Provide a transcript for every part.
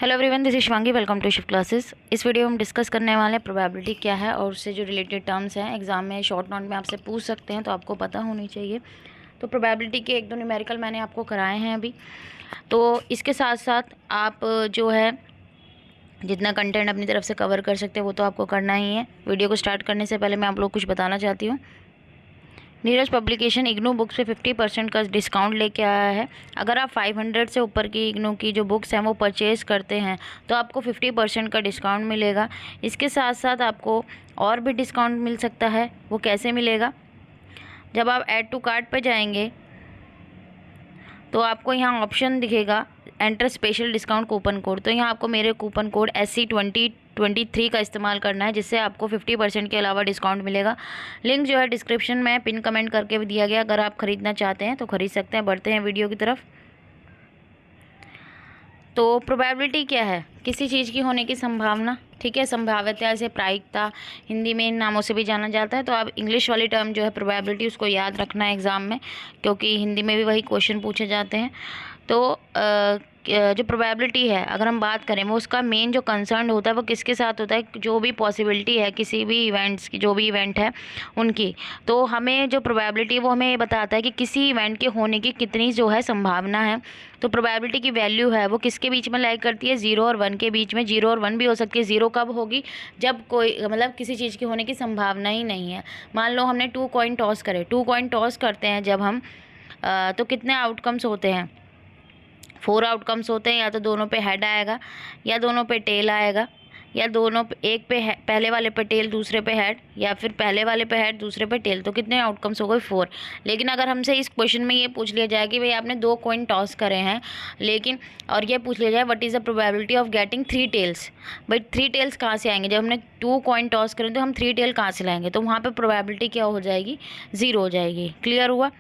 Hello everyone, this is Shivangi. Welcome to Shift classes. इस video में हम डिस्कस करने वाले हैं प्रोबेबिलिटी क्या है और उससे जो रिलेटेड टर्म्स हैं एग्जाम में शॉर्ट नोट में आपसे पूछ सकते हैं, तो आपको पता होनी चाहिए। तो प्रोबेबिलिटी के एक दो न्यूमेरिकल मैंने आपको कराए हैं अभी। तो इसके साथ साथ आप जो है जितना कंटेंट अपनी तरफ से कवर कर सकते हैं वो तो आपको करना ही है। वीडियो को स्टार्ट करने से पहले मैं आप लोग कुछ बताना चाहती हूँ। नीरज पब्लिकेशन इग्नू बुक्स पे 50% का डिस्काउंट लेके आया है। अगर आप 500 से ऊपर की इग्नू की जो बुक्स हैं वो परचेज़ करते हैं तो आपको 50% का डिस्काउंट मिलेगा। इसके साथ साथ आपको और भी डिस्काउंट मिल सकता है। वो कैसे मिलेगा? जब आप ऐड टू कार्ट पे जाएंगे तो आपको यहाँ ऑप्शन दिखेगा enter special discount coupon code. तो यहाँ आपको मेरे कूपन कोड SC2023 का इस्तेमाल करना है, जिससे आपको 50% के अलावा डिस्काउंट मिलेगा। लिंक जो है डिस्क्रिप्शन में पिन कमेंट करके भी दिया गया। अगर आप ख़रीदना चाहते हैं तो ख़रीद सकते हैं। बढ़ते हैं वीडियो की तरफ। तो प्रोबेबिलिटी क्या है? किसी चीज़ की होने की संभावना, ठीक है। संभाव्यता, इसे प्रायिकता हिंदी में इन नामों से भी जाना जाता है। तो आप इंग्लिश वाली टर्म जो है प्रोबेबिलिटी, उसको याद रखना है एग्ज़ाम में, क्योंकि हिंदी में भी वही क्वेश्चन पूछे जाते हैं। तो जो प्रोबेबिलिटी है अगर हम बात करें, वो उसका मेन जो कंसर्न होता है वो किसके साथ होता है? जो भी पॉसिबिलिटी है किसी भी इवेंट्स की, जो भी इवेंट है उनकी। तो हमें जो प्रोबेबिलिटी वो हमें ये बताता है कि किसी इवेंट के होने की कितनी जो है संभावना है। तो प्रोबेबिलिटी की वैल्यू है वो किसके बीच में लाइक करती है? 0 और 1 के बीच में। 0 और 1 भी हो सकती है। 0 कब होगी? जब कोई मतलब किसी चीज़ की होने की संभावना ही नहीं है। मान लो हमने 2 कॉइन टॉस करे। 2 कॉइन टॉस करते हैं जब हम तो कितने आउटकम्स होते हैं? 4 आउटकम्स होते हैं। या तो दोनों पे हेड आएगा, या दोनों पे टेल आएगा, या दोनों पे, एक पे पहले वाले पे टेल दूसरे पे हेड, या फिर पहले वाले पे हेड दूसरे पे टेल। तो कितने आउटकम्स हो गए? 4। लेकिन अगर हमसे इस क्वेश्चन में ये पूछ लिया जाए कि भाई आपने 2 कॉइन टॉस करे हैं, लेकिन और ये पूछ लिया जाए what is the probability of getting 3 tails. भाई 3 टेल्स कहाँ से आएंगे? जब हमने 2 कॉइन टॉस करें तो हम 3 टेल कहाँ से लाएंगे? तो वहाँ पर प्रोबेबिलिटी क्या हो जाएगी? 0 हो जाएगी। क्लियर हुआ?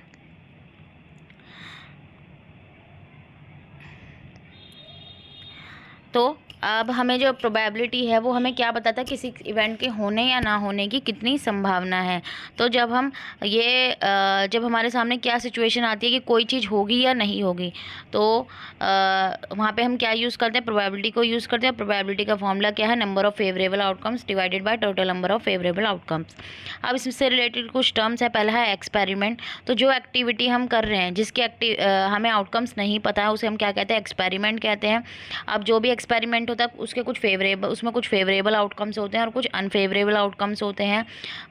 तो अब हमें जो प्रोबेबिलिटी है वो हमें क्या बताता है? किसी इवेंट के होने या ना होने की कितनी संभावना है। तो जब हम ये जब हमारे सामने क्या सिचुएशन आती है कि कोई चीज़ होगी या नहीं होगी, तो वहाँ पे हम क्या यूज़ करते हैं? प्रोबेबिलिटी को यूज़ करते हैं। प्रोबेबिलिटी का फॉर्मूला क्या है? Number of favourable outcomes divided by total number of favourable outcomes. अब इससे रिलेटेड कुछ टर्म्स है। पहला है एक्सपेरिमेंट। तो जो एक्टिविटी हम कर रहे हैं जिसके हमें आउटकम्स नहीं पता है उसे हम क्या कहते हैं? एक्सपेरिमेंट कहते हैं। अब जो भी एक्सपेरिमेंट होता है उसके उसमें कुछ फेवरेबल आउटकम्स होते हैं और कुछ अनफेवरेबल आउटकम्स होते हैं।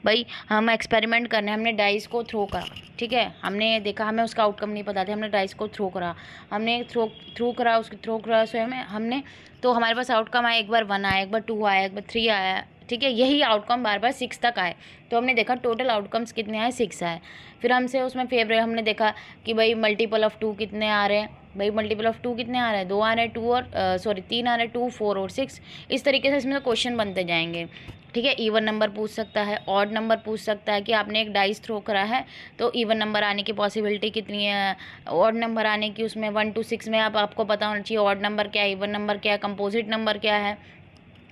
भाई हम एक्सपेरिमेंट करने, हमने डाइस को थ्रो करा, ठीक है। हमने देखा, हमें उसका आउटकम नहीं पता था, हमने डाइस को थ्रो करा, हमने थ्रो करा सो हमने तो हमारे पास आउटकम आया। एक बार 1 आया, एक बार 2 आया, एक बार 3 आया, ठीक है। यही आउटकम बार बार 6 तक आए। तो हमने देखा टोटल आउटकम्स कितने आए? 6 आए। फिर हमसे उसमें हमने देखा कि भाई मल्टीपल ऑफ 2 कितने आ रहे हैं। भाई मल्टीपल ऑफ 2 कितने आ रहे हैं? 2 आ रहे हैं, 2 और 3 आ रहे हैं, 2, 4 और 6। इस तरीके से इसमें क्वेश्चन बनते जाएंगे, ठीक है। इवन नंबर पूछ सकता है, ऑड नंबर पूछ सकता है कि आपने एक डाइस थ्रो करा है तो इवन नंबर आने की पॉसिबिलिटी कितनी है, ऑड नंबर आने की, उसमें 1 to 6 में आपको पता होना चाहिए ऑड नंबर क्या है, इवन नंबर क्या है, कंपोजिट नंबर क्या है।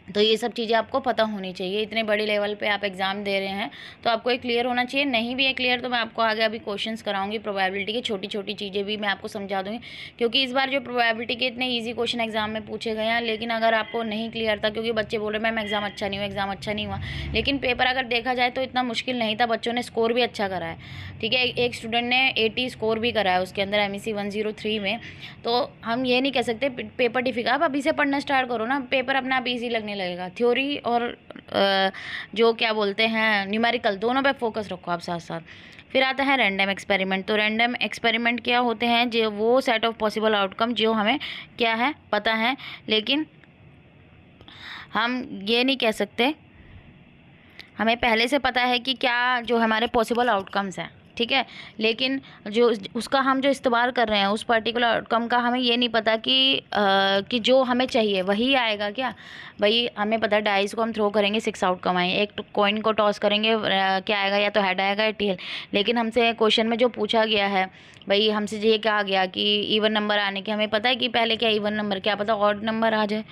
तो ये सब चीज़ें आपको पता होनी चाहिए। इतने बड़े लेवल पे आप एग्ज़ाम दे रहे हैं तो आपको ये क्लियर होना चाहिए। नहीं भी है क्लियर तो मैं आपको आगे अभी क्वेश्चंस कराऊंगी प्रोबेबिलिटी की, छोटी छोटी चीज़ें भी मैं आपको समझा दूँगी। क्योंकि इस बार जो प्रोबेबिलिटी के इतने ईजी क्वेश्चन एग्जाम में पूछे गए हैं, लेकिन अगर आपको नहीं क्लियर था, क्योंकि बच्चे बोल रहे मैम एग्ज़ाम अच्छा नहीं हुआ, एग्ज़ाम अच्छा नहीं हुआ, लेकिन पेपर अगर देखा जाए तो इतना मुश्किल नहीं था। बच्चों ने स्कोर भी अच्छा करा है, ठीक है। एक स्टूडेंट ने 80 स्कोर भी करा है उसके अंदर MEC 103 में। तो हम ये नहीं कह सकते पेपर डिफिकल्ट। आप अभी से पढ़ना स्टार्ट करो ना, पेपर अपना आप ईजी लगने लगेगा। थ्योरी और जो क्या बोलते हैं न्यूमेरिकल, दोनों पे फोकस रखो आप साथ साथ। फिर आता है रैंडम एक्सपेरिमेंट। तो रैंडम एक्सपेरिमेंट क्या होते हैं? जो वो सेट ऑफ पॉसिबल आउटकम जो हमें क्या है पता है, लेकिन हम ये नहीं कह सकते, हमें पहले से पता है कि क्या जो हमारे पॉसिबल आउटकम्स हैं, ठीक है। लेकिन जो उसका हम जो इस्तेमाल कर रहे हैं उस पर्टिकुलर आउटकम का हमें ये नहीं पता कि जो हमें चाहिए वही आएगा क्या। भाई हमें पता है डाइस को हम थ्रो करेंगे 6 आउटकम आए, एक कॉइन को टॉस करेंगे क्या आएगा? या तो हेड आएगा या टेल। लेकिन हमसे क्वेश्चन में जो पूछा गया है, भाई हमसे ये कहा गया कि इवन नंबर आने के, हमें पता है कि पहले क्या इवन नंबर, क्या पता ऑड नंबर आ जाए,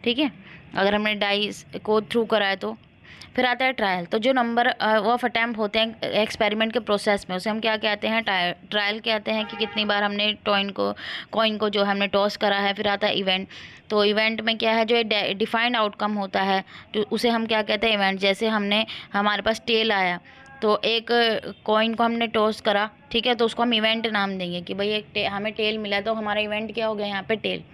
ठीक है। अगर हमने डाइस को थ्रू करा है तो फिर आता है ट्रायल। तो जो नंबर ऑफ अटैम्प्ट होते हैं एक्सपेरिमेंट के प्रोसेस में, उसे हम क्या कहते हैं, ट्रायल कहते हैं, कि कितनी बार हमने कॉइन को जो हमने टॉस करा है। फिर आता है इवेंट। तो इवेंट में क्या है, जो डिफाइंड आउटकम होता है तो उसे हम क्या कहते हैं, इवेंट। जैसे हमारे पास टेल आया, तो एक कॉइन को हमने टॉस करा, ठीक है, तो उसको हम इवेंट नाम देंगे कि भाई हमें टेल मिला, तो हमारा इवेंट क्या हो गया यहाँ पे, टेल।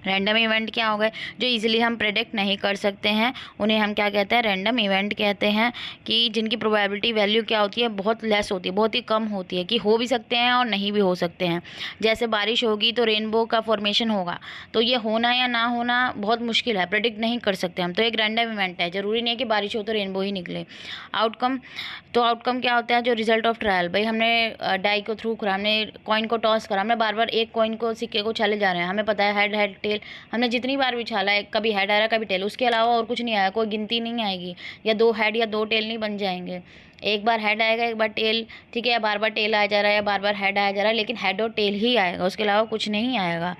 रैंडम इवेंट क्या हो गए, जो इजीली हम प्रेडिक्ट नहीं कर सकते हैं, उन्हें हम क्या कहते हैं, रैंडम इवेंट कहते हैं। कि जिनकी प्रोबेबिलिटी वैल्यू क्या होती है, बहुत लेस होती है, बहुत ही कम होती है, कि हो भी सकते हैं और नहीं भी हो सकते हैं। जैसे बारिश होगी तो रेनबो का फॉर्मेशन होगा, तो ये होना या ना होना बहुत मुश्किल है, प्रेडिक्ट नहीं कर सकते हम, तो एक रैंडम इवेंट है। ज़रूरी नहीं है कि बारिश हो तो रेनबो ही निकले। आउटकम, तो आउटकम क्या होता है, जो रिजल्ट ऑफ ट्रायल। भाई हमने डाई को थ्रू करा, हमने कॉइन को टॉस करा, हमने बार बार एक कॉइन को, सिक्के को छाले जा रहे हैं, हमें पता है हेड टेल, हमने जितनी बार भी छाला है, कभी हेड आ रहा है कभी टेल, उसके अलावा और कुछ नहीं आया, कोई गिनती नहीं आएगी, या 2 हेड या 2 टेल नहीं बन जाएंगे। एक बार हेड आएगा, एक बार टेल, ठीक है, या बार बार टेल आ जा रहा है, या बार बार हेड आया जा रहा है, लेकिन हेड और टेल ही आएगा, उसके अलावा कुछ नहीं आएगा।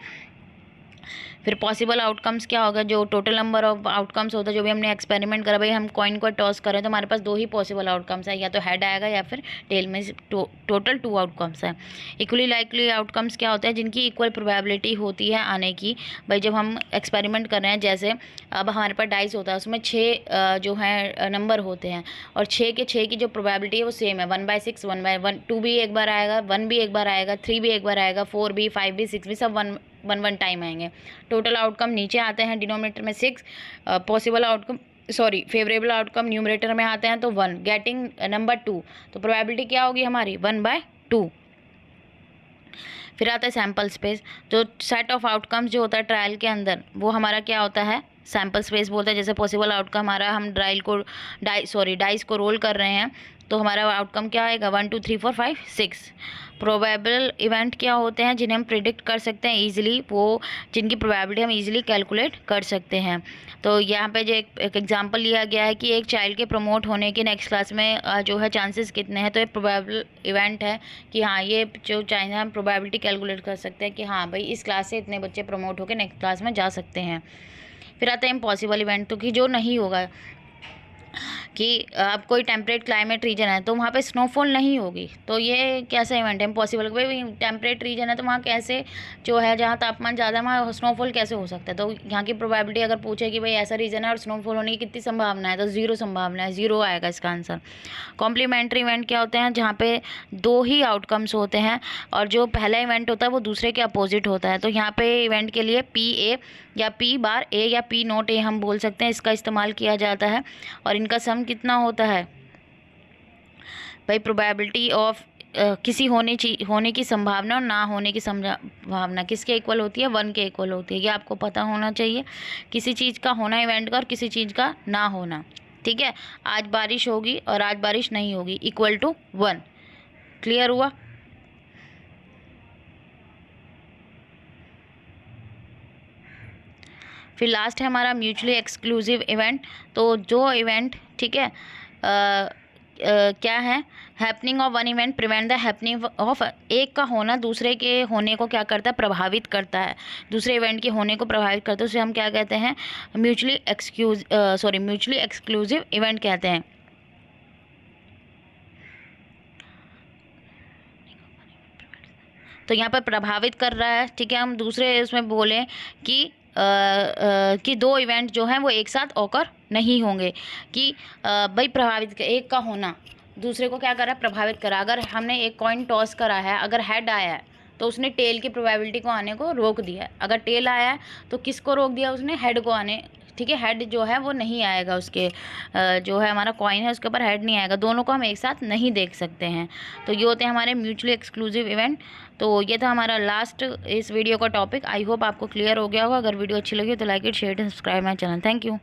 फिर पॉसिबल आउटकम्स क्या होगा, जो टोटल नंबर ऑफ आउटकम्स होता है, जो भी हमने एक्सपेरिमेंट करा, भाई हम कॉइन को टॉस करें तो हमारे पास 2 ही पॉसिबल आउटकम्स है, या तो हेड आएगा या फिर टेल, में टोटल 2 आउटकम्स है। इक्वली लाइकली आउटकम्स क्या होता है, जिनकी इक्वल प्रोबेबिलिटी होती है आने की। भाई जब हम एक्सपेरिमेंट कर रहे हैं, जैसे अब हमारे पास डाइस होता है, उसमें 6 जो है नंबर होते हैं, और 6 के 6 की जो प्रोबेबिलिटी है वो सेम है, 1/6, 1/1, 2 भी एक बार आएगा, 1 भी एक बार आएगा, 3 भी एक बार आएगा, 4 भी, 5 भी, 6 भी, सब 1 टाइम आएंगे। टोटल आउटकम नीचे आते हैं, डिनोमिनेटर में 6, possible outcome, sorry favourable outcome numerator में आते हैं, तो 1, गेटिंग नंबर 2, तो प्रोबेबिलिटी क्या होगी हमारी, 1/2। फिर आता है सैम्पल स्पेस, जो सेट ऑफ आउटकम्स जो होता है ट्रायल के अंदर, वो हमारा क्या होता है, सैम्पल स्पेस बोलते हैं। जैसे पॉसिबल आउटकम हमारा, हम डाइस को रोल कर रहे हैं, तो हमारा आउटकम क्या आएगा, 1 2 3 4 5 6। प्रोबेबल इवेंट क्या होते हैं, जिन्हें हम प्रिडिक्ट कर सकते हैं ईजिली, वो जिनकी प्रोबेबिलिटी हम ईजिली कैलकुलेट कर सकते हैं। तो यहाँ पे जो एक एग्जांपल लिया गया है कि एक चाइल्ड के प्रमोट होने के नेक्स्ट क्लास में जो है चांसेस कितने हैं, तो ये प्रोबेबल इवेंट है कि हाँ, ये जो चाइल्ड हम प्रोबेबिलिटी कैलकुलेट कर सकते हैं कि हाँ भाई इस क्लास से इतने बच्चे प्रमोट होकर नेक्स्ट क्लास में जा सकते हैं। फिर आता है इम्पॉसिबल इवेंट, तो कि जो नहीं होगा, कि अब कोई टेम्परेट क्लाइमेट रीजन है तो वहाँ पे स्नोफॉल नहीं होगी, तो ये कैसा इवेंट है, इम्पॉसिबल। भाई टेम्परेट रीजन है तो वहाँ कैसे जो है, जहाँ तापमान ज़्यादा है वहाँ स्नोफॉल कैसे हो सकता है। तो यहाँ की प्रोबेबिलिटी अगर पूछे कि भाई ऐसा रीजन है और स्नोफॉल होने की कितनी संभावना है, तो 0 संभावना है, 0 आएगा इसका आंसर। कॉम्प्लीमेंट्री इवेंट क्या होते हैं, जहाँ पे 2 ही आउटकम्स होते हैं और जो पहला इवेंट होता है वो दूसरे के अपोजिट होता है। तो यहाँ पे इवेंट के लिए PA या P⁻A या P⁻A हम बोल सकते हैं, इसका इस्तेमाल किया जाता है। और इनका सम कितना होता है, भाई प्रोबेबिलिटी ऑफ किसी होने की संभावना और ना होने की संभावना किसके इक्वल होती है, 1 के इक्वल होती है। ये आपको पता होना चाहिए, किसी चीज़ का होना इवेंट का और किसी चीज़ का ना होना, ठीक है। आज बारिश होगी और आज बारिश नहीं होगी, इक्वल टू 1। क्लियर हुआ। फिर लास्ट है हमारा म्यूचुअली एक्सक्लूसिव इवेंट। तो जो इवेंट, ठीक है, क्या है, happening of one event prevent the happening of, एक का होना दूसरे के होने को क्या करता है, प्रभावित करता है, दूसरे इवेंट के होने को प्रभावित करता है, उसे हम क्या कहते हैं, म्यूचुअली एक्सक्लूसिव इवेंट कहते हैं। तो यहाँ पर प्रभावित कर रहा है, ठीक है, हम दूसरे उसमें बोलें कि 2 इवेंट जो हैं वो एक साथ ऑकर नहीं होंगे, कि भाई प्रभावित, एक का होना दूसरे को क्या कर रहा है, प्रभावित करा। अगर हमने एक कॉइन टॉस करा है, अगर हेड आया है तो उसने टेल की प्रोबेबिलिटी को आने को रोक दिया है, अगर टेल आया है तो किसको रोक दिया उसने, हेड को आने, ठीक है, हेड जो है वो नहीं आएगा, उसके जो है हमारा कॉइन है उसके ऊपर हेड नहीं आएगा, दोनों को हम एक साथ नहीं देख सकते हैं। तो ये होते हैं हमारे म्यूचुअली एक्सक्लूसिव इवेंट। तो ये था हमारा लास्ट इस वीडियो का टॉपिक। आई होप आपको क्लियर हो गया होगा। अगर वीडियो अच्छी लगी तो like it, share and subscribe my channel. Thank you.